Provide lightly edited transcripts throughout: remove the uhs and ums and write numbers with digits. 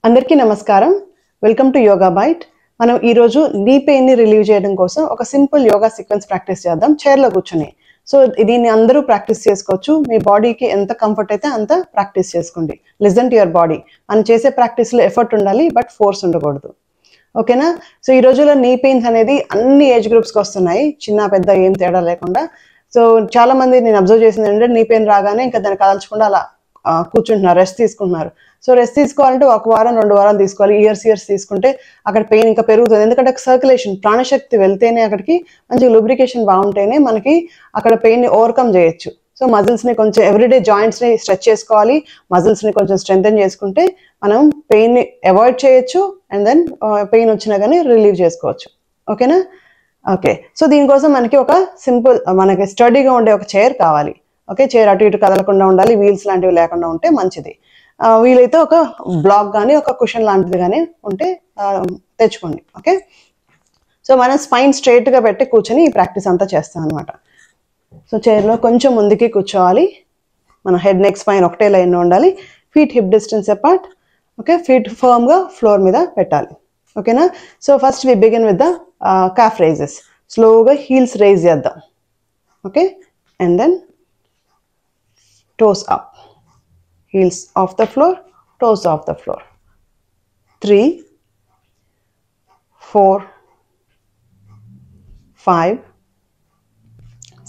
అందరికీ నమస్కారం. Welcome to Yoga Byte. మనం ఈ రోజు నీ పెయిన్ ని రిలీవ్ చేయడం కోసం ఒక సింపుల్ యోగా సీక్వెన్స్ ప్రాక్టీస్ చేద్దాం చైర్లో కూర్చొని. సో దీన్ని అందరూ ప్రాక్టీస్ చేసుకోవచ్చు. మీ బాడీకి ఎంత కంఫర్ట్ అయితే అంత ప్రాక్టీస్ చేసుకోండి. Listen to your body. మనం చేసే ప్రాక్టీస్లో ఎఫర్ట్ ఉండాలి, బట్ ఫోర్స్ ఉండకూడదు. ఓకేనా? సో ఈ రోజుల్లో నీ పెయిన్స్ అనేది అన్ని ఏజ్ గ్రూప్స్కి వస్తున్నాయి, చిన్న పెద్ద ఏం తేడా లేకుండా. సో చాలా మంది నేను అబ్జర్వ్ చేసింది ఏంటంటే నీ పెయిన్ రాగానే ఇంకా దాన్ని కదల్చకుండా అలా కూర్చుంటున్నారు, రెస్ట్ తీసుకుంటున్నారు. సో రెస్ట్ తీసుకోవాలంటే ఒక వారం 2 వారాలు తీసుకోవాలి. ఇయర్స్ తీసుకుంటే అక్కడ పెయిన్ ఇంకా పెరుగుతుంది. ఎందుకంటే సర్క్యులేషన్, ప్రాణశక్తి వెళ్తేనే అక్కడికి మంచి లూబ్రికేషన్ బాగుంటేనే మనకి అక్కడ పెయిన్ని ఓవర్కమ్ చేయొచ్చు. సో మజిల్స్ని కొంచెం ఎవ్రీడే జాయింట్స్ని స్ట్రెచ్ చేసుకోవాలి. మజిల్స్ని కొంచెం స్ట్రెంథెన్ చేసుకుంటే మనం పెయిన్ని అవాయిడ్ చేయొచ్చు. అండ్ దెన్ పెయిన్ వచ్చినా కానీ రిలీవ్ చేసుకోవచ్చు. ఓకేనా? ఓకే. సో దీనికోసం మనకి ఒక సింపుల్, మనకి స్టడీగా ఉండే ఒక చైర్ కావాలి. ఓకే, చైర్ అటు ఇటు కదలకుండా ఉండాలి, వీల్స్ లాంటివి లేకుండా ఉంటే మంచిది. వీలైతే ఒక బ్లాక్ కానీ ఒక కుషన్ లాంటిది కానీ ఉంటే తెచ్చుకోండి. ఓకే, సో మనం స్పైన్ స్ట్రైట్గా పెట్టి కూర్చొని ఈ ప్రాక్టీస్ అంతా చేస్తాం అనమాట. సో చైర్లో కొంచెం ముందుకి కూర్చోవాలి. మన హెడ్ నెక్ స్పైన్ ఒకటే లైన్లో ఉండాలి. Feet hip distance apart. Okay, feet ఫర్మ్గా ఫ్లోర్ మీద పెట్టాలి. ఓకేనా? So first we begin with the calf raises. స్లోగా హీల్స్ రైజ్ చేద్దాం. Okay, and then toes up, heels off the floor, toes off the floor. 3, 4, 5,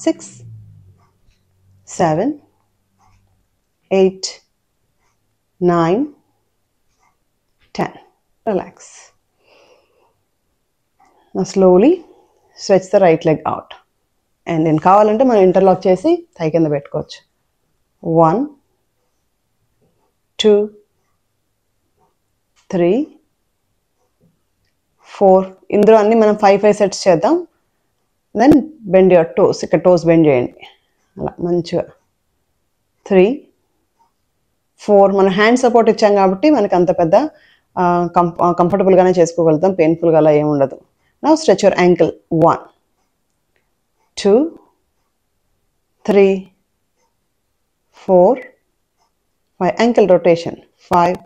6, 7, 8, 9, 10. Relax. Now slowly stretch the right leg out. And then కావాలంటే మనం interlock చేసి thigh కింద పెట్టుకోవచ్చు. 1, 2, 3, 4. ఇందులో అన్ని మనం 5 సెట్స్ చేద్దాం. Then bend your toes. ఇక్కడ టోస్ బెండ్ చేయండి అలా మంచిగా. 3, 4. మనం హ్యాండ్ సపోర్ట్ ఇచ్చాం కాబట్టి మనకి అంత పెద్ద కంఫర్టబుల్గానే చేసుకోగలుగుతాం, పెయిన్ఫుల్గా అలా ఏమి ఉండదు. Now stretch your ankle. 1, 2, 3, 4, 5. Ankle rotation. 5,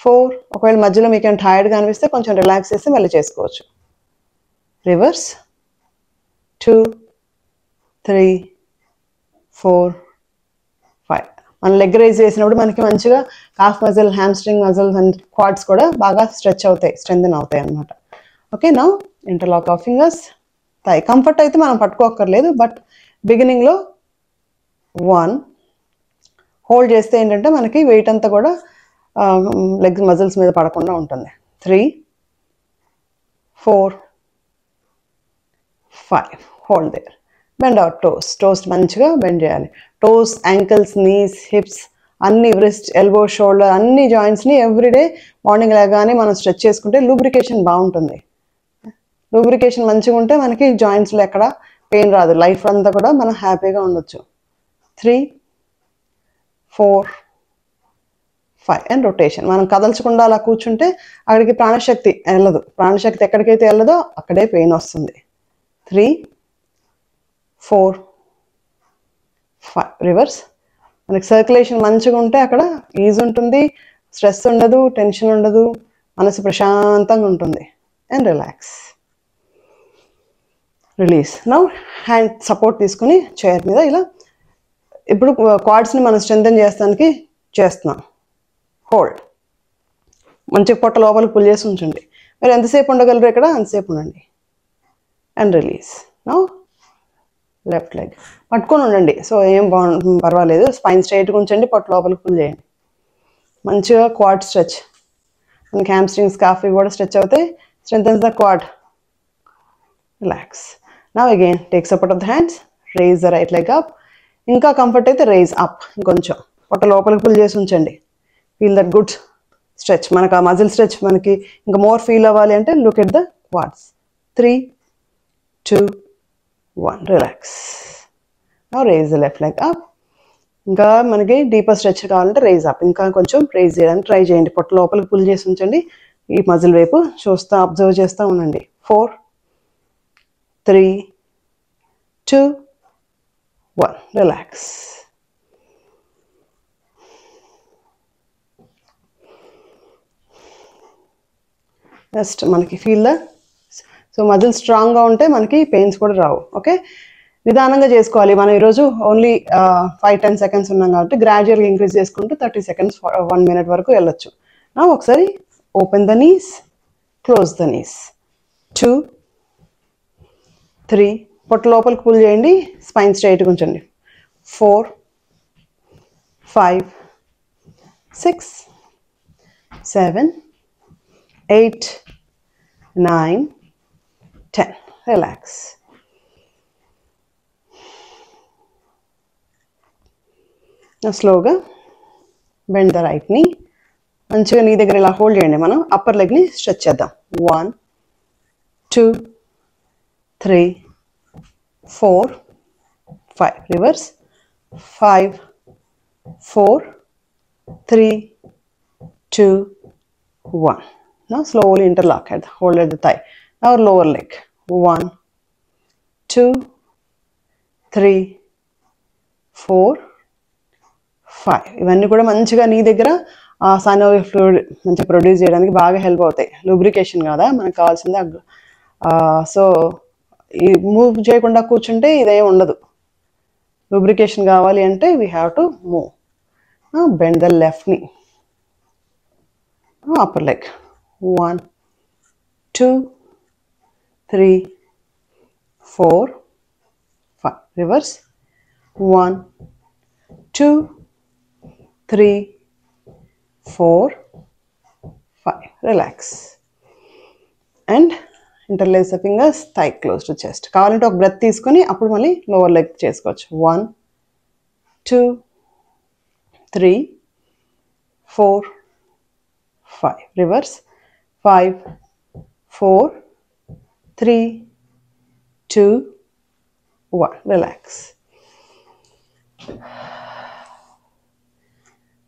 4. ఒకవేళ మధ్యలో మీకు ఏమైనా టైర్డ్గా అనిపిస్తే కొంచెం రిలాక్స్ చేసి మళ్ళీ చేసుకోవచ్చు. రివర్స్. 2, 3, 4, 5. మనం లెగ్ రైజ్ చేసినప్పుడు మనకి మంచిగా calf muscle, hamstring muscles and quads కూడా బాగా స్ట్రెచ్ అవుతాయి, స్ట్రెంథెన్ అవుతాయి అన్నమాట. Okay, now interlock of fingers. Thigh comfort అయితే మనం పట్టుకోక్కర్లేదు, బట్ బిగినింగ్లో 1 హోల్డ్ చేస్తే ఏంటంటే మనకి వెయిట్ అంతా కూడా లెగ్ మజిల్స్ మీద పడకుండా ఉంటుంది. 3, 4, 5. Hold there. Bend out toes. Toes మంచిగా బెండ్ చేయాలి. టోస్, యాంకిల్స్, నీస్, హిప్స్ అన్ని, రిస్ట్, ఎల్బో, షోల్డర్ అన్ని జాయింట్స్ని ఎవ్రీడే మార్నింగ్ లేగానే మనం స్ట్రెచ్ చేసుకుంటే లూబ్రికేషన్ బాగుంటుంది. లూబ్రికేషన్ మంచిగా ఉంటే మనకి జాయింట్స్లో ఎక్కడ పెయిన్ రాదు. లైఫ్ అంతా కూడా మనం హ్యాపీగా ఉండొచ్చు. 3, 4, 5. And rotation. మనం కదల్చకుండా అలా కూర్చుంటే అక్కడికి ప్రాణశక్తి వెళ్ళదు. ప్రాణశక్తి ఎక్కడికైతే వెళ్ళదో అక్కడే పెయిన్ వస్తుంది. 3, 4, 5. రివర్స్. మనకి సర్క్యులేషన్ మంచిగా ఉంటే అక్కడ ఈజ్ ఉంటుంది, స్ట్రెస్ ఉండదు, టెన్షన్ ఉండదు, మనసు ప్రశాంతంగా ఉంటుంది. And relax. Release. Now hand support తీసుకుని చైర్ మీద ఇలా. ఇప్పుడు క్వాడ్స్ని మనం స్ట్రెంథెన్ చేస్తానికి చేస్తున్నాం. హోల్డ్. మంచిగా పొట్ట లోపలికి పుల్ చేసి ఉంచండి. మీరు ఎంతసేపు ఉండగలరు ఇక్కడ అంతసేపు ఉండండి. And release. Now left leg పట్టుకొని ఉండండి. సో ఏం పర్వాలేదు. స్పైన్ స్ట్రైట్గా ఉంచండి, పొట్ట లోపలికి పుల్ చేయండి. మంచిగా క్వాడ్ స్ట్రెచ్. మనకి హ్యామ్స్ట్రింగ్స్, కాఫీ కూడా స్ట్రెచ్ అవుతాయి. Strengthens the quad. Relax. Now again take support of the hands. Raise the right leg up. ఇంకా కంఫర్ట్ అయితే రైజ్ అప్. ఇంకొంచెం పొట్ట లోపలికి పుల్ చేసి ఉంచండి. Feel that good stretch. మనకు ఆ మజిల్ స్ట్రెచ్ మనకి ఇంకా మోర్ ఫీల్ అవ్వాలి అంటే look at the quads. 3, 2, 1. Relax. Now raise the left leg up. ఇంకా మనకి డీపర్ స్ట్రెచ్ కావాలంటే రైజ్ అప్. ఇంకా కొంచెం రైజ్ చేయడానికి ట్రై చేయండి. పొట్ట లోపలికి పుల్ చేసి ఉంచండి. ఈ మజిల్ వైపు చూస్తూ అబ్జర్వ్ చేస్తూ ఉండండి. 4, 3, 2, 1. రిలాక్స్. జస్ట్ మనకి ఫీల్ ద సో మజిల్ స్ట్రాంగ్గా ఉంటే మనకి పెయిన్స్ కూడా రావు. ఓకే, నిదానంగా చేసుకోవాలి. మనం ఈరోజు ఓన్లీ 5-10 seconds ఉన్నాం కాబట్టి గ్రాడ్యువల్గా ఇంక్రీజ్ చేసుకుంటూ 30 seconds 1 minute వరకు వెళ్ళొచ్చు. ఒకసారి open the knees, close the knees, 2 3 పొట్ట లోపలికి పుల్ చేయండి, స్పైన్ స్ట్రైట్గా ఉంచండి, 4 5 6 7 8 9 10. రిలాక్స్. స్లోగా బెండ్ ద రైట్ నీ. మంచిగా నీ దగ్గర ఇలా హోల్డ్ చేయండి. మనం అప్పర్ లెగ్ని స్ట్రెచ్ చేద్దాం. 1 2 3 4 5. Reverse. 5 4 3 2 1. Now slowly interlock at hold at the thigh. Now lower leg. 1 2 3 4 5. ఇవన్నీ కూడా మంచిగా నీ దగ్గర సైనోవియల్ ఫ్లూయిడ్ మంచిగా ప్రొడ్యూస్ చేయడానికి బాగా హెల్ప్ అవుతాయి. లూబ్రికేషన్ కదా మనకు కావాల్సింది. సో ఈ మూవ్ చేయకుండా కూర్చుంటే ఇదేం ఉండదు. లూబ్రికేషన్ కావాలి అంటే we have to move. Bend the left knee, upper leg. 1 2 3 4 5. Reverse. 1 2 3 4 5. Relax and interlace the fingers, thigh close to chest. కావాలంటే ఒక బ్రెత్ తీసుకొని అప్పుడు మళ్ళీ లోవర్ లెగ్ చేసుకోవచ్చు. 1 2 3 4 5. రివర్స్. 5 4 3 2 1. రిలాక్స్.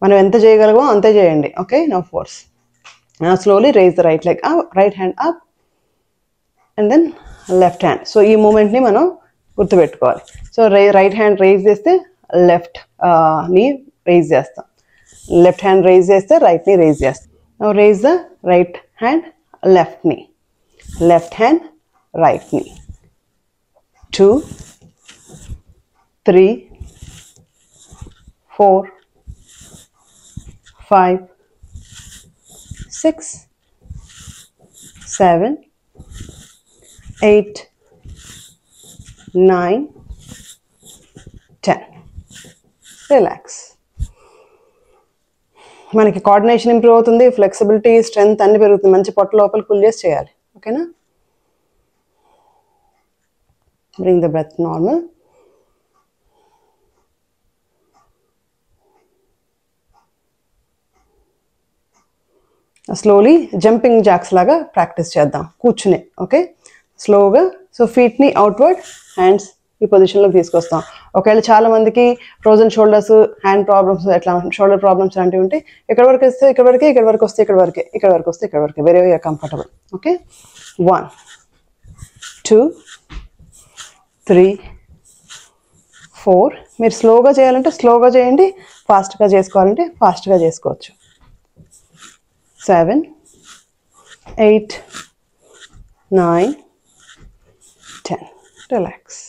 మనం ఎంత చేయగలమో అంతే చేయండి. Okay, no force. Slowly raise the right leg, right hand up and then left hand. So ఈ మూమెంట్ని మనం గుర్తుపెట్టుకోవాలి. సో రైట్ హ్యాండ్ రేజ్ చేస్తే లెఫ్ట్ ని రేజ్ చేస్తాం, లెఫ్ట్ హ్యాండ్ రేజ్ చేస్తే రైట్ ని రేజ్ చేస్తాం. Now raise the right hand, left ని, లెఫ్ట్ హ్యాండ్, రైట్ ని. 2 3 4 5 6 7 8 9 10. రిలాక్స్. మనకి కోఆర్డినేషన్ ఇంప్రూవ్ అవుతుంది, ఫ్లెక్సిబిలిటీ, స్ట్రెంగ్త్ అన్ని పెరుగుతుంది. మంచి పొట్ట లోపల పుల్ చేసి చేయాలి. ఓకేనా? Bring the breath normal. Slowly jumping jacks లాగా ప్రాక్టీస్ చేద్దాం కూర్చునే. ఓకే, స్లోగా. సో ఫీట్ని అవుట్వర్డ్, హ్యాండ్స్ ఈ పొజిషన్లో తీసుకొస్తాం. ఒకవేళ చాలా మందికి ఫ్రోజన్ షోల్డర్స్, హ్యాండ్ ప్రాబ్లమ్స్, ఎట్లా షోల్డర్ ప్రాబ్లమ్స్ లాంటివి ఉంటే ఇక్కడ వరకు వస్తే ఇక్కడ వరకే, ఇక్కడ వరకు వస్తే ఇక్కడ వరకే, ఇక్కడ వరకు వస్తే ఇక్కడ వరకే, వెరీ వెరీ కంఫర్టబుల్. ఓకే, 1 2 3 4. మీరు స్లోగా చేయాలంటే స్లోగా చేయండి, ఫాస్ట్గా చేసుకోవాలంటే ఫాస్ట్గా చేసుకోవచ్చు. 7 8 9 10. Relax.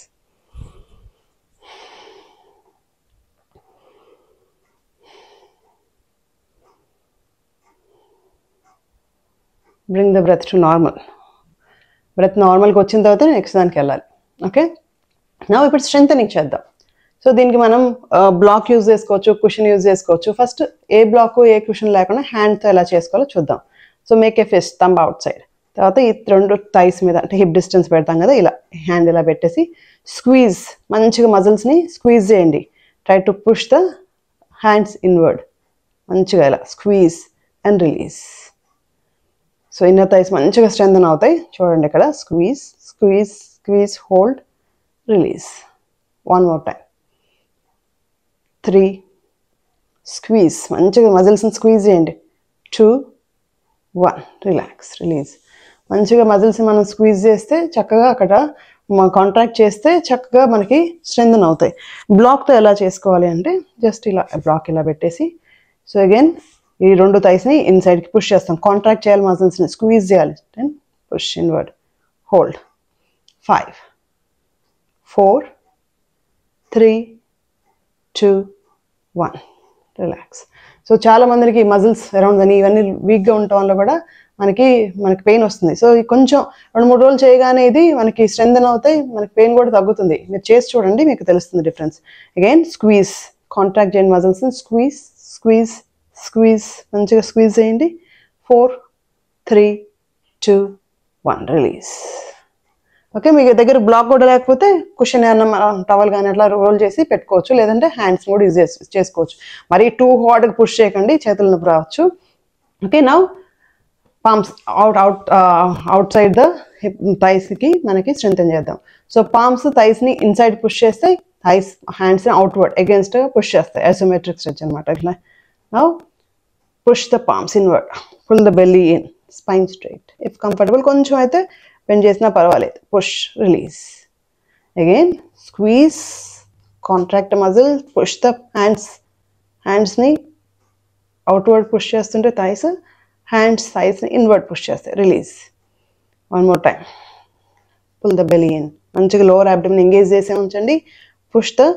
Bring the breath to normal. Breath నార్మల్కి వచ్చిన తర్వాత నెక్స్ట్ దానికి వెళ్ళాలి. ఓకే, నా ఇప్పుడు స్ట్రెంథనింగ్ చేద్దాం. సో దీనికి మనం బ్లాక్ యూజ్ చేసుకోవచ్చు, కుషన్ యూజ్ చేసుకోవచ్చు. ఫస్ట్ ఏ బ్లాక్ ఏ కుషన్ లేకుండా హ్యాండ్తో ఎలా చేసుకోవాలో చూద్దాం. So make a fist, thumb outside. తర్వాత ఈ 2 థైస్ మీద అంటే హిప్ డిస్టెన్స్ పెడతాం కదా, ఇలా హ్యాండ్ ఇలా పెట్టేసి స్క్వీజ్, మంచిగా మజిల్స్ని స్క్వీజ్ చేయండి. Try to push the hands inward. మంచిగా ఇలా squeeze and release. So inner thighs మంచిగా స్ట్రెంథన్ అవుతాయి. చూడండి ఇక్కడ squeeze squeeze squeeze, hold, release. 1 more time. 3 squeeze, మంచిగా మజిల్స్ని స్క్వీజ్ చేయండి. 2 1 రిలాక్స్, రిలీజ్. మంచిగా మజిల్స్ని మనం స్క్వీజ్ చేస్తే చక్కగా అక్కడ కాంట్రాక్ట్ చేస్తే చక్కగా మనకి స్ట్రెంథన్ అవుతాయి. బ్లాక్తో ఎలా చేసుకోవాలి అంటే జస్ట్ ఇలా బ్లాక్ ఇలా పెట్టేసి, సో అగైన్ ఈ రెండు థైస్ని ఇన్సైడ్కి పుష్ చేస్తాం. కాంట్రాక్ట్ చేయాలి మజిల్స్ని, స్క్వీజ్ చేయాలి. 10 push inward, hold. 5 4 3 2 1 relax. So చాలా మందికి మజిల్స్ అరౌండ్ అని ఇవన్నీ వీక్గా ఉండటం వల్ల కూడా మనకి పెయిన్ వస్తుంది. సో కొంచెం 2-3 రోజులు చేయగానే ఇది మనకి స్ట్రెంథెన్ అవుతాయి, మనకి పెయిన్ కూడా తగ్గుతుంది. మీరు చేసి చూడండి, మీకు తెలుస్తుంది డిఫరెన్స్. అగైన్ స్క్వీజ్, కాంట్రాక్ట్ చేయండి మజిల్స్ని, స్క్వీజ్ స్క్వీజ్ స్క్వీజ్, మంచిగా స్క్వీజ్ చేయండి. 4 3 2 1 రిలీజ్. ఓకే, మీ దగ్గర బ్లాక్ కూడా లేకపోతే కుషన్ ఏమన్నా టవల్ కానీ అట్లా రోల్ చేసి పెట్టుకోవచ్చు, లేదంటే హ్యాండ్స్ కూడా యూజ్ చేసుకోవచ్చు. మరి టూ హార్డ్గా పుష్ చేయకండి, చేతుల నొప్పి రావచ్చు. Okay, now palms outside the థైస్కి మనకి స్ట్రెంథెన్ చేద్దాం. సో పామ్స్ థైస్ని ఇన్సైడ్ పుష్ చేస్తే థైస్ హ్యాండ్స్ని అవుట్వర్డ్ అగేన్స్ట్గా పుష్ చేస్తాయి, ఐసోమెట్రిక్ స్ట్రెచ్ అనమాట. ఇట్లా now push the palms inward, pull the belly in, spine straight. If comfortable కొంచెం అయితే బెండ్ చేసినా పర్వాలేదు. Push release. Again squeeze, contract muscle, push the హ్యాండ్స్ని అవుట్వర్డ్ పుష్ చేస్తుంటే థైస్, థైస్ని ఇన్వర్డ్ పుష్ చేస్తాయి, release. One more time, pull the belly in, మంచిగా lower abdomen engage చేసే ఉంచండి. పుష్ ద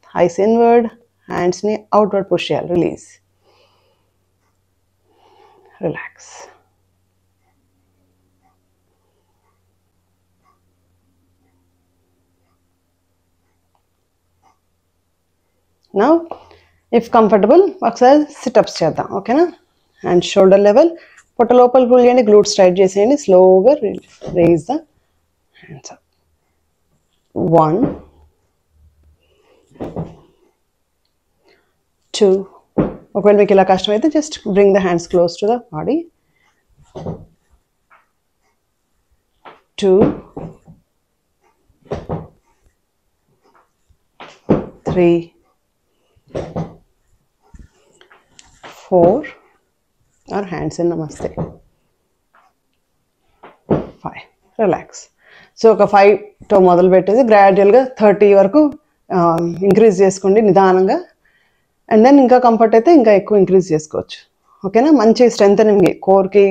థైస్ ఇన్వర్డ్, హ్యాండ్స్ని అవుట్వర్డ్ పుష్ చేయాలి, release. Relax. Now if comfortable ఒకసారి సిటప్స్ చేద్దాం. ఓకేనా, అండ్ షోల్డర్ లెవెల్, పొట్ట లోపల పుల్ చేయండి, గ్లూట్ స్ట్రైట్ చేసేయండి. స్లోగా రేజ్ ద హ్యాండ్స్ అప్. 1 2, ఒకవేళ మీకు ఇలా కష్టమైతే just bring the hands close to the body. 2 3 4 or hands in namaste. 5 relax. So ఒక 5తో మొదలు పెట్టేసి గ్రాడ్యువల్గా 30 వరకు ఇంక్రీజ్ చేసుకోండి నిదానంగా. అండ్ దెన్ ఇంకా కంఫర్ట్ అయితే ఇంకా ఎక్కువ ఇంక్రీజ్ చేసుకోవచ్చు. ఓకేనా, మంచి స్ట్రెంథనింగ్ కోర్కి,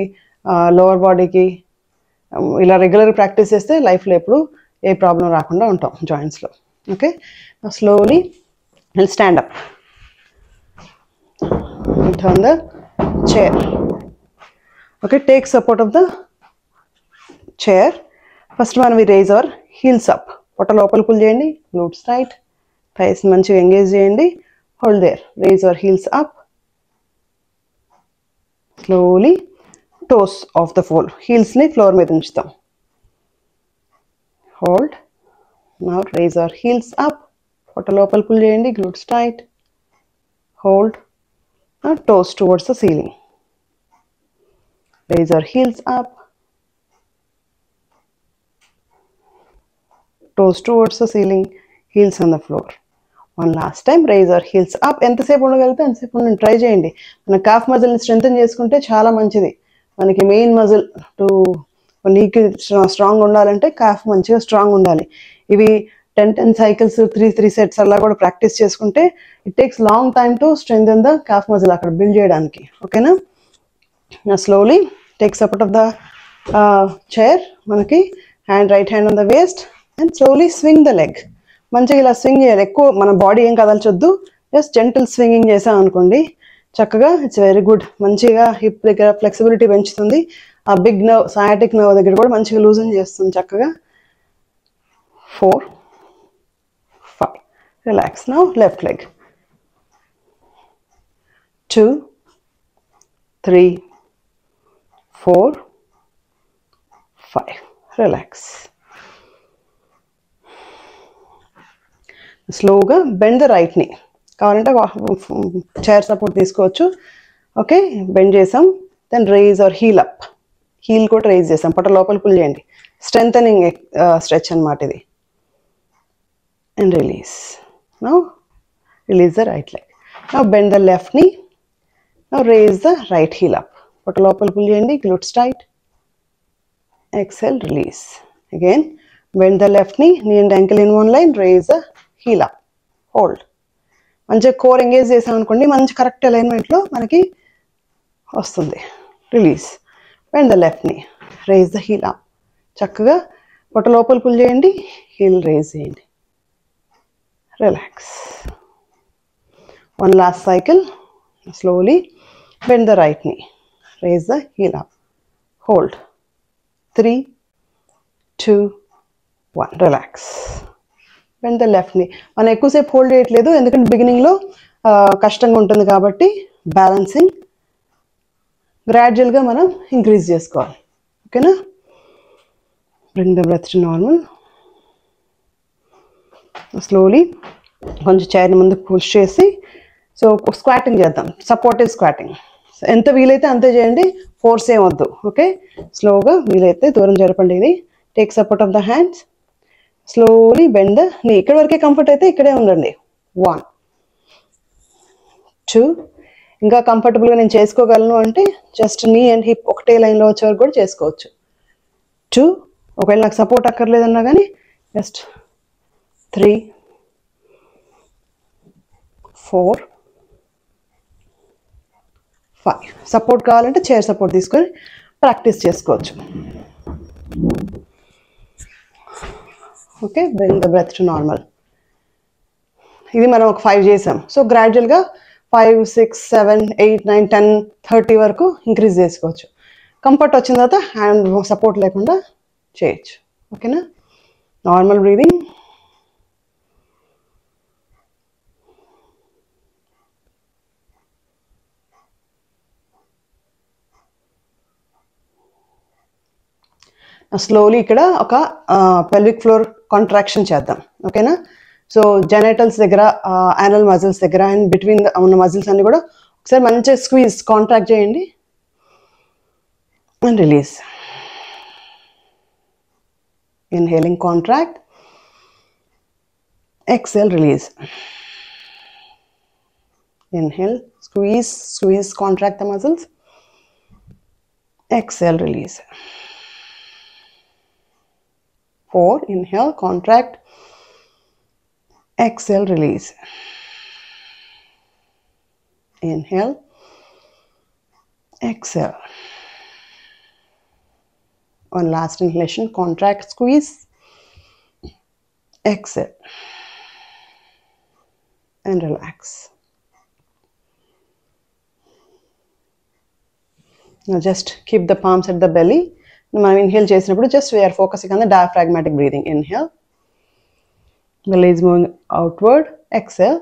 లోవర్ బాడీకి ఇలా రెగ్యులర్ ప్రాక్టీస్ చేస్తే లైఫ్లో ఎప్పుడు ఏ ప్రాబ్లం రాకుండా ఉంటాం జాయింట్స్లో. Okay, slowly will stand up, turn the chair. Okay, take support of the chair. First one, we raise our heels up. Potta lopal pull cheyandi, glutes tight, thighs manchiga engage cheyandi. Hold there, raise our heels up. Slowly toes off the floor, heels ni floor మీద ఉంచుతాం. Hold. Now raise our heels up. Potta lopal pull cheyandi, glutes tight. Hold. Now toes towards the ceiling. Raise our heels up. Toes towards the ceiling, heels on the floor. One last time, raise our heels up. ఎంతసేపు ఉండగలిగితే అంతసేపు ఉండండి, try చేయండి. మన cough మజిల్ని strengthen చేసుకుంటే చాలా మంచిది. మనకి మెయిన్ మజిల్ టు నీకు స్ట్రాంగ్ ఉండాలంటే కాఫ్ మంచిగా స్ట్రాంగ్ ఉండాలి. ఇవి 10 సైకిల్స్ 3 సెట్స్ అలా కూడా ప్రాక్టీస్ చేసుకుంటే it takes long time to strengthen the calf muscle అక్కడ బిల్డ్ చేయడానికి. ఓకేనా, slowly take support of the chair. మనకి right hand on the waist and slowly swing the leg. మంచిగా ఇలా స్వింగ్ చేయాలి, ఎక్కువ మన బాడీ ఏం కదల్చొద్దు, జస్ట్ జెంటల్ స్వింగింగ్ చేసాం అనుకోండి చక్కగా. It's very good. మంచిగా హిప్ దగ్గర ఫ్లెక్సిబిలిటీ పెంచుతుంది. ఆ బిగ్ నర్వ్, సయాటిక్ నర్వ్ దగ్గర కూడా మంచిగా లూజన్ చేస్తుంది చక్కగా. 4 5 relax. Now left leg. 2 3 4 5 relax. స్లోగా బెండ్ ద రైట్ నీ. కావాలంటే చైర్ సపోర్ట్ తీసుకోవచ్చు. ఓకే, బెండ్ చేసాం. Then raise our heel up. Heel కూడా రైజ్ చేసాం, పొట్ట లోపల పుల్ చేయండి. స్ట్రెంథనింగ్ స్ట్రెచ్ అనమాట ఇది. And release. Now release the right leg. Now bend the left knee. Now raise the right heel up. పొట్ట లోపల పుల్ చేయండి, glutes tight. Exhale, release. Again, bend the left knee and ankle in one line, raise the heel up. Hold. మంచిగా core engage చేసాం అనుకోండి, మంచి correct అలైన్మెంట్లో మనకి వస్తుంది. Release. Bend the left knee. Raise the heel up. చక్కగా పొట్ట లోపల పుల్ చేయండి, హీల్ రేజ్ చేయండి. Relax. One last cycle. Slowly bend the right knee. Raise the heel up. Hold. 3, 2, 1. Relax. Bend the left knee. మనం ఎక్కువసేపు hold చేయట్లేదు, ఎందుకంటే బిగినింగ్లో కష్టంగా ఉంటుంది కాబట్టి బ్యాలెన్సింగ్ గ్రాడ్యువల్గా మనం ఇంక్రీజ్ చేసుకోవాలి. ఓకేనా? Bring the breath to normal. Slowly కొంచెం చైర్ని ముందుకు పుష్ చేసి సో స్క్వాటింగ్ చేద్దాం. Supportive squatting. ఎంత వీలైతే అంతే చేయండి, ఫోర్స్ ఏం వద్దు. ఓకే, స్లోగా వీలైతే దూరం జరపండి. ఇది take support of the hands. Slowly bend the నీ. ఇక్కడ వరకే కంఫర్ట్ అయితే ఇక్కడే ఉండండి. 1, 2. ఇంకా కంఫర్టబుల్గా నేను చేసుకోగలను అంటే జస్ట్ నీ అండ్ హిప్ ఒకటే లైన్లో వచ్చే వరకు కూడా చేసుకోవచ్చు. 2. ఒకవేళ నాకు సపోర్ట్ అక్కర్లేదన్నా కానీ జస్ట్ 3, 4, 5. సపోర్ట్ కావాలంటే చైర్ సపోర్ట్ తీసుకొని ప్రాక్టీస్ చేసుకోవచ్చు. Okay, bring the breath to normal. ఇది మనం ఒక 5 చేసాం. సో గ్రాడ్యువల్గా 5, 6, 7, 8, 9, 10, 30 వరకు ఇంక్రీజ్ చేసుకోవచ్చు. కంఫర్ట్ వచ్చిన తర్వాత హ్యాండ్ సపోర్ట్ లేకుండా చేయొచ్చు. ఓకేనా? Normal breathing. స్లోలీ ఇక్కడ ఒక పెల్విక్ ఫ్లోర్ కాంట్రాక్షన్ చేద్దాం. ఓకేనా? సో జెనైటల్స్ దగ్గర, యానల్ మజిల్స్ దగ్గర అండ్ బిట్వీన్ ఉన్న మజిల్స్ అన్ని కూడా ఒకసారి మంచిగా స్క్వీజ్ కాంట్రాక్ట్ చేయండి and release. Inhaling contract, exhale release. Inhale, squeeze, squeeze, contract the muscles. Exhale, release. 4, inhale, contract. Exhale, release. Inhale, exhale. One last inhalation, contract, squeeze. Exhale. And relax. Now just keep the palms at the belly. Now inhale చేసినప్పుడు just we are focusing on the diaphragmatic breathing. Inhale, belly is moving outward. Exhale,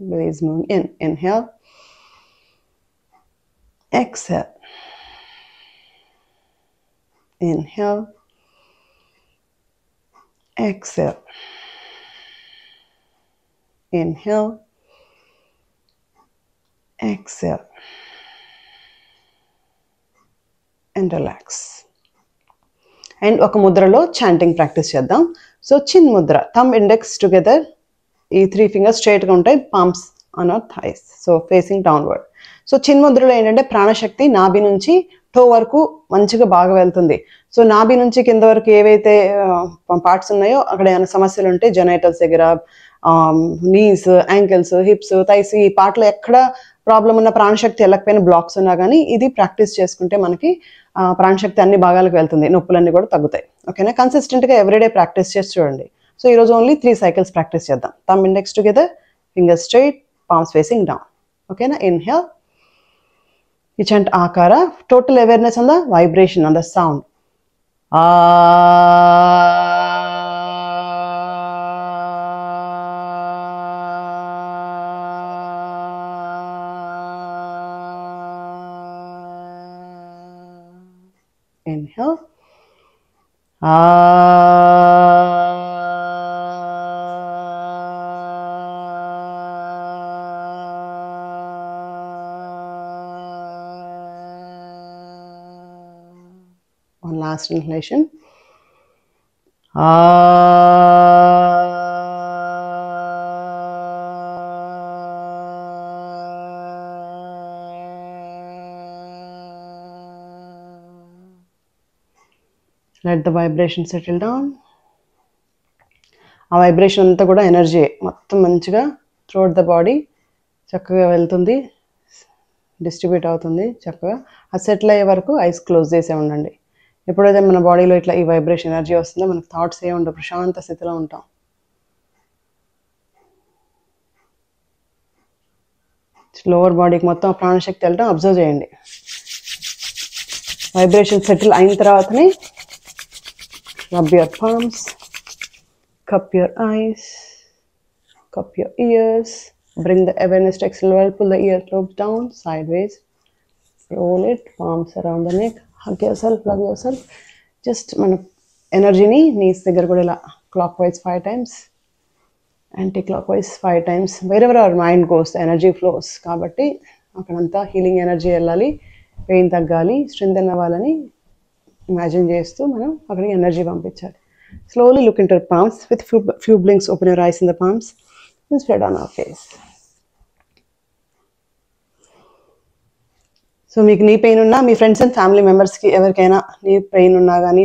belly is moving in. Inhale, exhale, inhale, exhale, inhale, exhale, and relax. And ఒక ముద్రలో chanting practice చేద్దాం. So చిన్ Mudra, thumb index together, ఈ 3 fingers స్ట్రైట్గా ఉంటాయి, palms on hour thighs, so facing downward. So చిన్ ముద్రలో ఏంటంటే ప్రాణశక్తి నాభి నుంచి టో వరకు మంచిగా బాగా వెళ్తుంది. సో నాభి నుంచి కింద వరకు ఏవైతే పార్ట్స్ ఉన్నాయో అక్కడ ఏమైనా సమస్యలు ఉంటే జెనైటల్స్ దగ్గర, నీస్, యాంకిల్స్, హిప్స్, థైస్, ఈ పార్ట్లో ఎక్కడ ప్రాబ్లం ఉన్న ప్రాణశక్తి వెళ్ళకపోయిన బ్లాక్స్ ఉన్నా కానీ ఇది ప్రాక్టీస్ చేసుకుంటే మనకి ప్రాణశక్తి అన్ని భాగాలకు వెళ్తుంది, నొప్పులన్నీ కూడా తగ్గుతాయి. ఓకేనా? కన్సిస్టెంట్గా ఎవ్రీడే ప్రాక్టీస్ చేసి చూడండి. సో ఈరోజు ఓన్లీ 3 సైకిల్స్ ప్రాక్టీస్ చేద్దాం. Thumb index together, finger straight, palms facing down. ఓకేనా? Inhale, you chant akara, total awareness on the vibration, on the sound. Inhale. One last inhalation. Let the vibration settle down. ఆ vibration అంతా కూడా energy మొత్తం మంచిగా throughout the body చక్కగా వెళ్తుంది. Distribute అవుతుంది చక్కగా. అది సెటిల్ అయ్యే వరకు ఐస్ క్లోజ్ చేసే ఉండండి. ఎప్పుడైతే మన బాడీలో ఇట్లా ఈ వైబ్రేషన్ ఎనర్జీ వస్తుందో మనకు థాట్స్ ఏ ఉండవు, ప్రశాంత స్థితిలో ఉంటాం. లోవర్ బాడీకి మొత్తం ప్రాణశక్తి వెళ్ళటం అబ్జర్వ్ చేయండి. వైబ్రేషన్ సెటిల్ అయిన తర్వాతనే rub your palms, cup your eyes, cup your ears, bring the awareness to exhale well, pull the ear lobes down sideways, roll it, palms around the neck, hug yourself, love yourself. Just మన ఎనర్జీని knees దగ్గర కూడా ఇలా clock wise 5 times, anti clock wise 5 times. wherever our mind goes the energy flows. కాబట్టి అక్కడంతా healing energy వెళ్ళాలి, pain తగ్గాలి, strengthen అవ్వాలని ఇమాజిన్ చేస్తూ మనం అక్కడికి ఎనర్జీ పంపించాలి. Slowly look into your palms. With few blinks, open your eyes in the palms and spread on our face. So మీకు నీ పెయిన్ ఉన్నా మీ ఫ్రెండ్స్ అండ్ ఫ్యామిలీ మెంబర్స్కి ఎవరికైనా నీ పెయిన్ ఉన్నా కానీ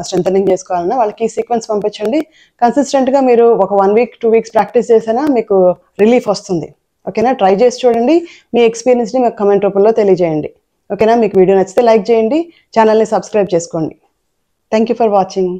స్ట్రెంథనింగ్ చేసుకోవాలన్నా వాళ్ళకి ఈ సీక్వెన్స్ పంపించండి. కన్సిస్టెంట్గా మీరు ఒక 1 week 2 weeks ప్రాక్టీస్ చేసినా మీకు రిలీఫ్ వస్తుంది. ఓకేనా, ట్రై చేసి చూడండి. మీ ఎక్స్పీరియన్స్ని మీకు కమెంట్ రూపంలో తెలియజేయండి. ఓకేనా, మీకు వీడియో నచ్చితే లైక్ చేయండి, ఛానల్ని సబ్స్క్రైబ్ చేసుకోండి. Thank you for watching.